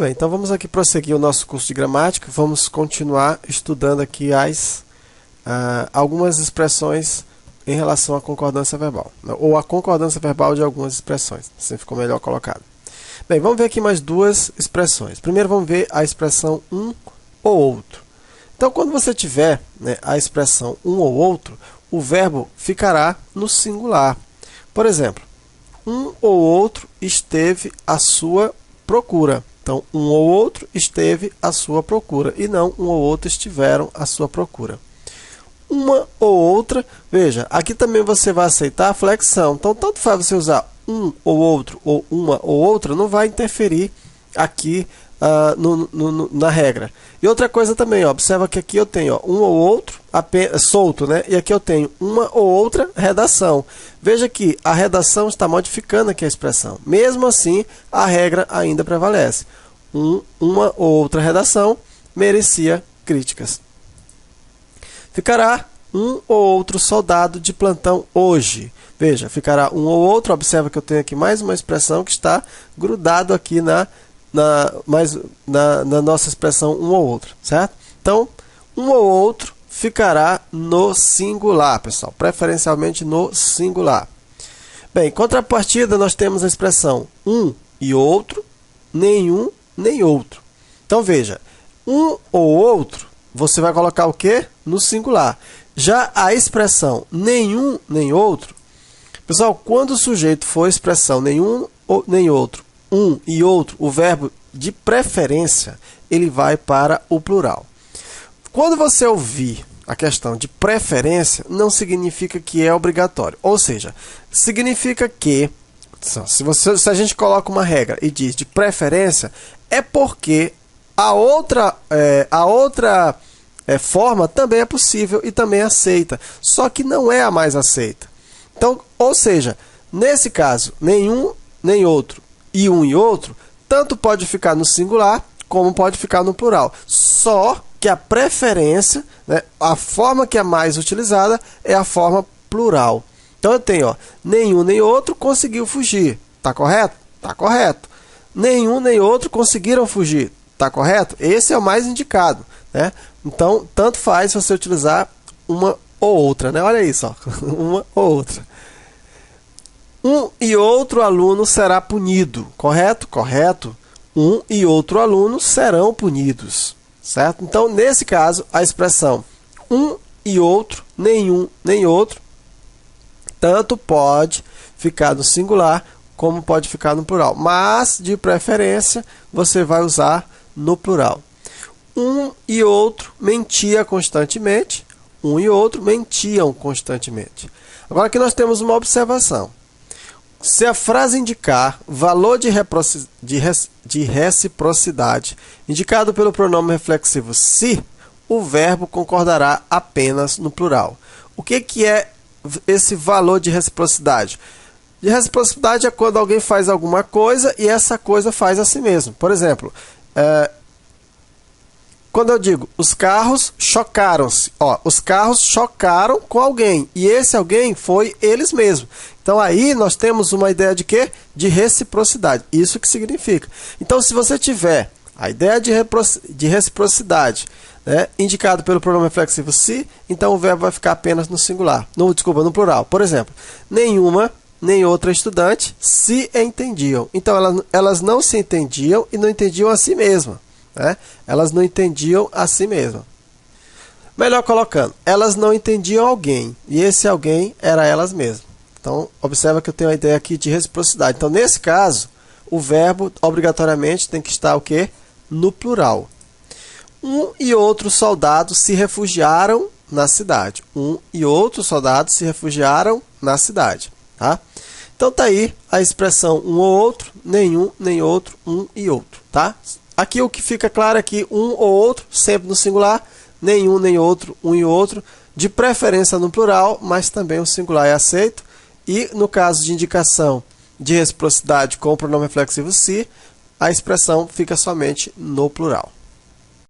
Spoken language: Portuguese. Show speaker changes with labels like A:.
A: bem, então vamos aqui prosseguir o nosso curso de gramática, vamos continuar estudando aqui algumas expressões em relação à concordância verbal, ou a concordância verbal de algumas expressões, assim ficou melhor colocado. Bem, vamos ver aqui mais duas expressões. Primeiro vamos ver a expressão um ou outro. Então, quando você tiver, né, a expressão um ou outro, o verbo ficará no singular. Por exemplo, um ou outro esteve à sua procura. Então, um ou outro esteve à sua procura, e não um ou outro estiveram à sua procura. Uma ou outra, veja, aqui também você vai aceitar a flexão. Então, tanto faz você usar um ou outro, ou uma ou outra, não vai interferir aqui na regra. E outra coisa também, ó, observa que aqui eu tenho um ou outro solto, né? E aqui eu tenho uma ou outra redação. Veja que a redação está modificando aqui a expressão. Mesmo assim, a regra ainda prevalece. Uma ou outra redação merecia críticas. Ficará um ou outro soldado de plantão hoje. Veja, ficará um ou outro. Observa que eu tenho aqui mais uma expressão que está grudado aqui na nossa expressão um ou outro, certo? Então, um ou outro ficará no singular, pessoal, preferencialmente no singular. Bem, em contrapartida, nós temos a expressão um e outro, nenhum, nem outro. Então, veja, um ou outro, você vai colocar o quê? No singular. Já a expressão nenhum, nem outro, pessoal, quando o sujeito for expressão nenhum, nem outro, um e outro, o verbo de preferência, ele vai para o plural. Quando você ouvir a questão de preferência, não significa que é obrigatório. Ou seja, significa que, se a gente coloca uma regra e diz de preferência, é porque a outra forma também é possível e também aceita, só que não é a mais aceita. Então, ou seja, nesse caso, nenhum, nem outro e um e outro, tanto pode ficar no singular, como pode ficar no plural. Só que a preferência, né, a forma que é mais utilizada é a forma plural. Então, eu tenho, ó, nenhum nem outro conseguiu fugir. Está correto? Está correto. Nenhum nem outro conseguiram fugir. Está correto? Esse é o mais indicado, né? Então, tanto faz você utilizar uma ou outra, né? Olha isso, ó, uma ou outra. Um e outro aluno será punido. Correto? Correto. Um e outro aluno serão punidos. Certo? Então, nesse caso, a expressão um e outro, nenhum, nem outro, tanto pode ficar no singular, como pode ficar no plural. Mas, de preferência, você vai usar no plural. Um e outro mentia constantemente. Um e outro mentiam constantemente. Agora, aqui nós temos uma observação. Se a frase indicar valor de reciprocidade indicado pelo pronome reflexivo se, o verbo concordará apenas no plural. O que é esse valor de reciprocidade? De reciprocidade é quando alguém faz alguma coisa e essa coisa faz a si mesmo. Por exemplo, quando eu digo, os carros chocaram-se, os carros chocaram com alguém, e esse alguém foi eles mesmos. Então, aí nós temos uma ideia de quê? De reciprocidade. Isso que significa. Então, se você tiver a ideia de reciprocidade, né, indicado pelo pronome reflexivo se, então o verbo vai ficar apenas no singular. No plural. Por exemplo, nenhuma nem outra estudante se entendiam. Então, elas não se entendiam e não entendiam a si mesmas. Né? Elas não entendiam a si mesmas. Melhor colocando, elas não entendiam alguém, e esse alguém era elas mesmas. Então, observa que eu tenho a ideia aqui de reciprocidade. Então, nesse caso, o verbo obrigatoriamente tem que estar o quê? No plural. Um e outro soldado se refugiaram na cidade. Um e outro soldado se refugiaram na cidade. Tá? Então, tá aí a expressão um ou outro, nenhum, nem outro, um e outro. Tá? Aqui o que fica claro é que um ou outro, sempre no singular, nenhum, nem outro, um e outro, de preferência no plural, mas também o singular é aceito. E no caso de indicação de reciprocidade com o pronome reflexivo se, a expressão fica somente no plural.